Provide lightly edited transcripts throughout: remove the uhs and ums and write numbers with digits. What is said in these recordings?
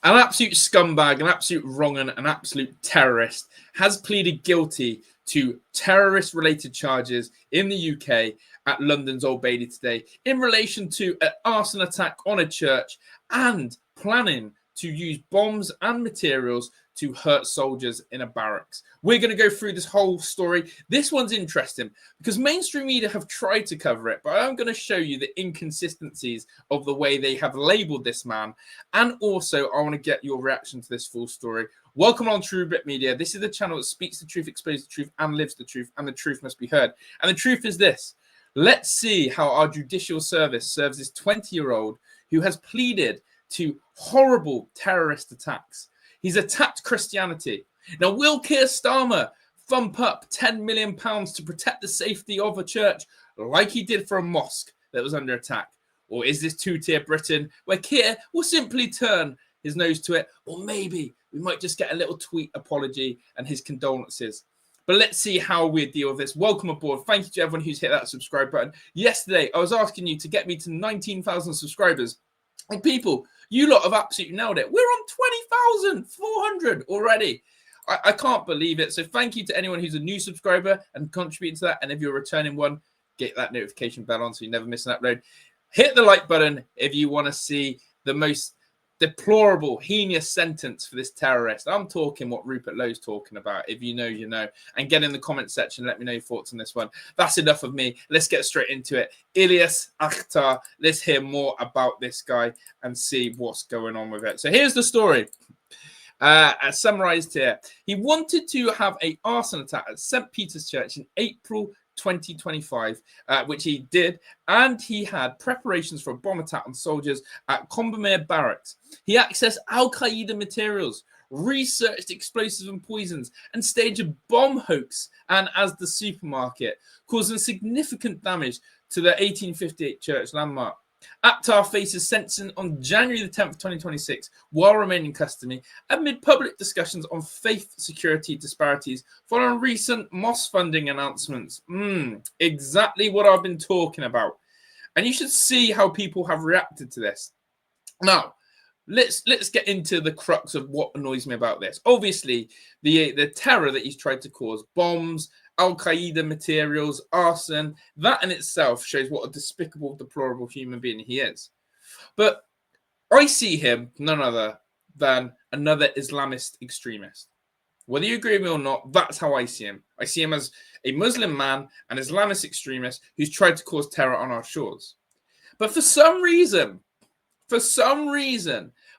An absolute scumbag, an absolute wrong'un, an absolute terrorist has pleaded guilty to terrorist-related charges in the UK at London's Old Bailey today in relation to an arson attack on a church and planning to use bombs and materials to hurt soldiers in a barracks. We're going to go through this whole story. This one's interesting because mainstream media have tried to cover it, but I'm going to show you the inconsistencies of the way they have labelled this man. And also, I want to get your reaction to this full story. Welcome on True Bit Media. This is the channel that speaks the truth, exposes the truth, and lives the truth, and the truth must be heard. And the truth is this. Let's see how our judicial service serves this 20-year-old who has pleaded to horrible terrorist attacks. He's attacked Christianity. Now, will Keir Starmer thump up £10 million to protect the safety of a church like he did for a mosque that was under attack? Or is this two-tier Britain where Keir will simply turn his nose to it? Or maybe we might just get a little tweet apology and his condolences. But let's see how we deal with this. Welcome aboard. Thank you to everyone who's hit that subscribe button. Yesterday, I was asking you to get me to 19,000 subscribers. And people, you lot have absolutely nailed it. We're on 20,400 already. I can't believe it. So thank you to anyone who's a new subscriber and contributing to that. And if you're a returning one, get that notification bell on so you never miss an upload. Hit the like button if you want to see the most deplorable, heinous sentence for this terrorist. I'm talking what Rupert Lowe's talking about. If you know, you know. And get in the comment section. Let me know your thoughts on this one. That's enough of me. Let's get straight into it. Ilyas Akhtar. Let's hear more about this guy and see what's going on with it. So here's the story. As summarized here. He wanted to have an arson attack at St. Peter's Church in April 2025, which he did, and he had preparations for a bomb attack on soldiers at Windsor Barracks. He accessed Al-Qaeda materials, researched explosives and poisons, and staged a bomb hoax and as the supermarket, causing significant damage to the 1858 church landmark. Akhtar faces sentencing on January the 10th, 2026, while remaining in custody, amid public discussions on faith security disparities following recent mosque funding announcements. Exactly what I've been talking about. And you should see how people have reacted to this. Now, let's get into the crux of what annoys me about this. Obviously, the terror that he's tried to cause, bombs, Al-Qaeda materials, arson, that in itself shows what a despicable, deplorable human being he is. But I see him none other than another Islamist extremist. Whether you agree with me or not, that's how I see him. I see him as a Muslim man, an Islamist extremist who's tried to cause terror on our shores. But for some reason,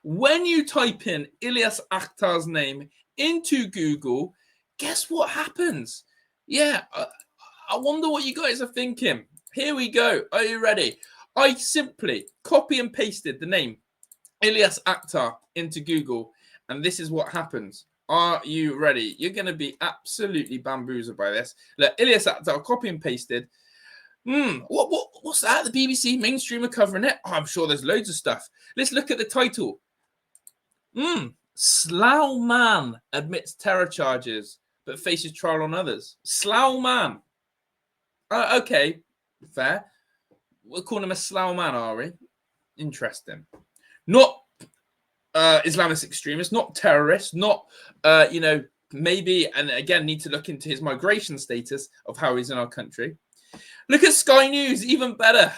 when you type in Ilyas Akhtar's name into Google, guess what happens? Yeah, I wonder what you guys are thinking. Here we go. Are you ready? I simply copy and pasted the name Ilyas Akhtar into Google, and this is what happens. Are you ready? You're going to be absolutely bamboozled by this. Look, Ilyas Akhtar, copy and pasted. What's that? The BBC mainstream are covering it? Oh, I'm sure there's loads of stuff. Let's look at the title. Slough man admits terror charges but faces trial on others. Slough man. Okay, fair. We're calling him a Slough man, are we? Interesting. Not Islamist extremist, not terrorist, not, maybe, and again, need to look into his migration status of how he's in our country. Look at Sky News, even better.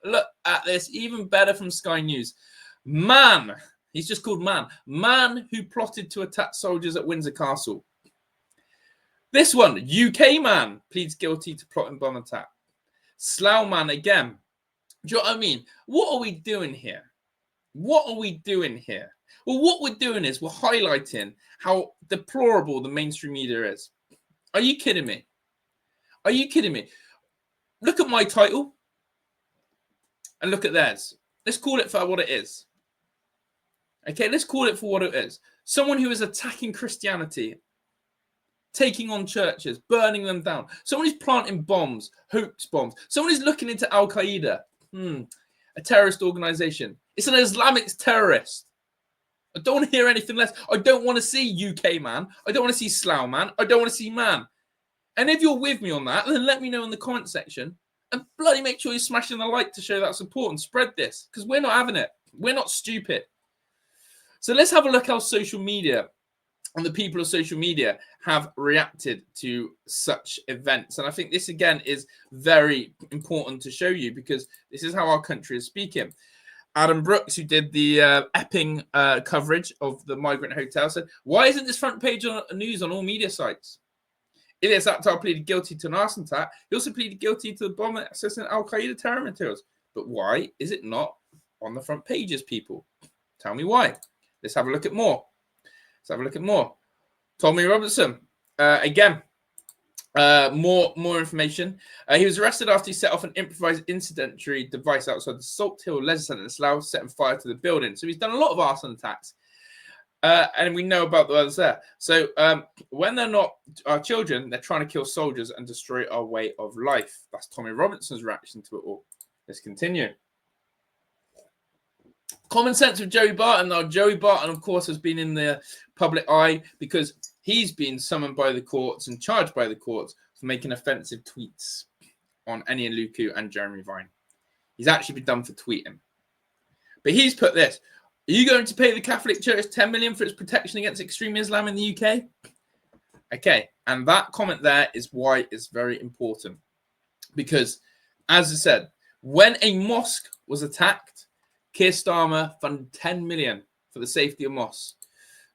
Look at this, even better from Sky News. Man, he's just called man. Man who plotted to attack soldiers at Windsor Castle. This one, UK man pleads guilty to plotting bomb attack. Slough man again. Do you know what I mean? What are we doing here? What are we doing here? Well, what we're doing is we're highlighting how deplorable the mainstream media is. Are you kidding me? Are you kidding me? Look at my title and look at theirs. Let's call it for what it is. Okay, let's call it for what it is. Someone who is attacking Christianity, taking on churches, burning them down. Someone who's planting bombs, hoax bombs. Someone who's looking into Al-Qaeda, a terrorist organization. It's an Islamic terrorist. I don't want to hear anything less. I don't want to see UK man. I don't want to see Slough man. I don't want to see man. And if you're with me on that, then let me know in the comment section. And bloody make sure you're smashing the like to show that support and spread this. Because we're not having it. We're not stupid. So let's have a look how social media and the people of social media have reacted to such events. And I think this, again, is very important to show you, because this is how our country is speaking. Adam Brooks, who did the Epping coverage of the migrant hotel, said, "Why isn't this front page on news on all media sites?" Ilyas Akhtar pleaded guilty to an arson attack. He also pleaded guilty to the bomb assisting Al-Qaeda terror materials. But why is it not on the front pages, people? Tell me why. Let's have a look at more. Tommy Robertson, again, more information. He was arrested after he set off an improvised incendiary device outside the Salt Hill Leisure Centre in Slough, setting fire to the building. So he's done a lot of arson attacks. And we know about the others there. So when they're not our children, they're trying to kill soldiers and destroy our way of life. That's Tommy Robinson's reaction to it all. Let's continue. Common sense of Joey Barton. Now, Joey Barton, of course, has been in the public eye because he's been summoned by the courts and charged by the courts for making offensive tweets on Eni Luku and Jeremy Vine. He's actually been done for tweeting. But he's put this: "Are you going to pay the Catholic Church 10 million for its protection against extreme Islam in the UK?" Okay, and that comment there is why it's very important. Because, as I said, when a mosque was attacked, Keir Starmer funded 10 million for the safety of mosques.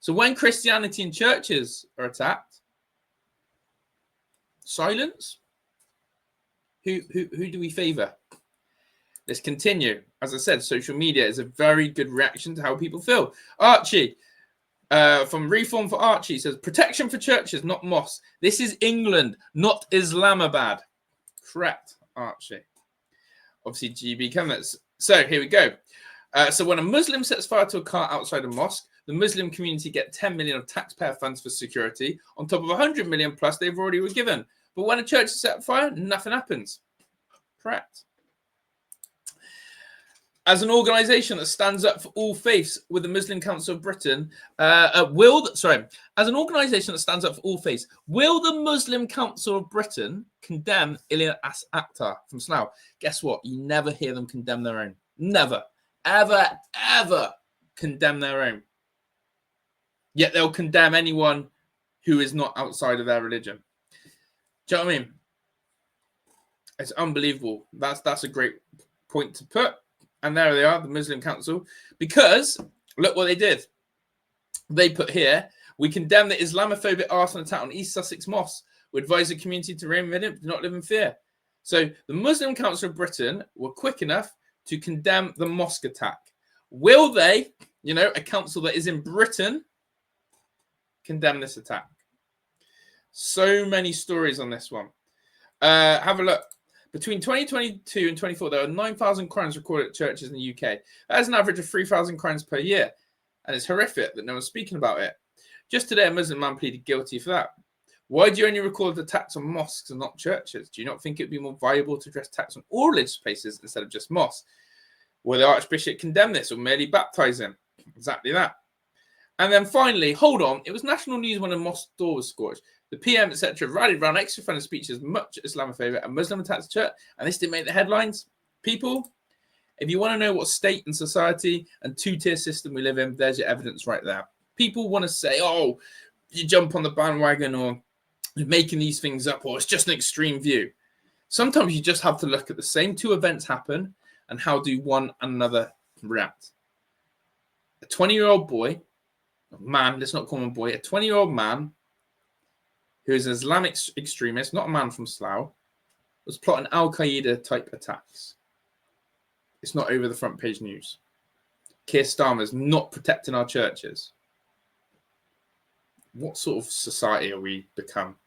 So when Christianity and churches are attacked, silence? Who do we favour? Let's continue. As I said, social media is a very good reaction to how people feel. Archie, from Reform for Archie, says, "Protection for churches, not mosques. This is England, not Islamabad." Correct, Archie. Obviously, GB comments. So here we go. So when a Muslim sets fire to a car outside a mosque, the Muslim community get 10 million of taxpayer funds for security, on top of 100 million plus they've already were given. But when a church is set fire, nothing happens. Correct. As an organisation that stands up for all faiths with the Muslim Council of Britain, as an organisation that stands up for all faiths, will the Muslim Council of Britain condemn Ilyas Akhtar from Slough? Guess what? You never hear them condemn their own. Never, ever, ever condemn their own. Yet they'll condemn anyone who is not outside of their religion. Do you know what I mean? It's unbelievable. That's a great point to put. And there they are, the Muslim Council. Because, look what they did. They put here, "We condemn the Islamophobic arson attack on East Sussex Mosque. We advise the community to remain vigilant, do not live in fear." So the Muslim Council of Britain were quick enough to condemn the mosque attack. Will they, a council that is in Britain, condemn this attack? So many stories on this one. Have a look. Between 2022 and 24, there were 9,000 crimes recorded at churches in the UK. That is an average of 3,000 crimes per year. And it's horrific that no one's speaking about it. Just today, a Muslim man pleaded guilty for that. Why do you only record attacks on mosques and not churches? Do you not think it would be more viable to address attacks on all religious places instead of just mosques? Will the Archbishop condemn this or merely baptise him? Exactly that. And then finally, hold on, it was national news when a mosque door was scorched. The PM, etc., rallied around extra-funded speeches, much Islamophobic and Muslim attacks to church, and this didn't make the headlines. People, if you want to know what state and society and two-tier system we live in, there's your evidence right there. People want to say, "Oh, you jump on the bandwagon," or "you're making these things up," or "it's just an extreme view." Sometimes you just have to look at the same two events happen and how do one another react. A 20-year-old boy, man, let's not call him a boy, a 20-year-old man who is an Islamic extremist, not a man from Slough, was plotting Al-Qaeda type attacks. It's not over the front page news. Keir Starmer's not protecting our churches. What sort of society are we become?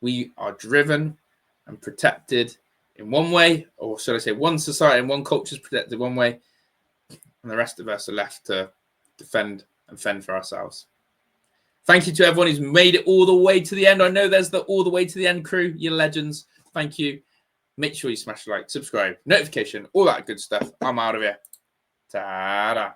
We are driven and protected in one way, or should I say one society and one culture is protected one way, and the rest of us are left to defend and fend for ourselves. Thank you to everyone who's made it all the way to the end. I know there's the all the way to the end crew. You're legends. Thank you. Make sure you smash the like, subscribe, notification, all that good stuff. I'm out of here. Ta-da.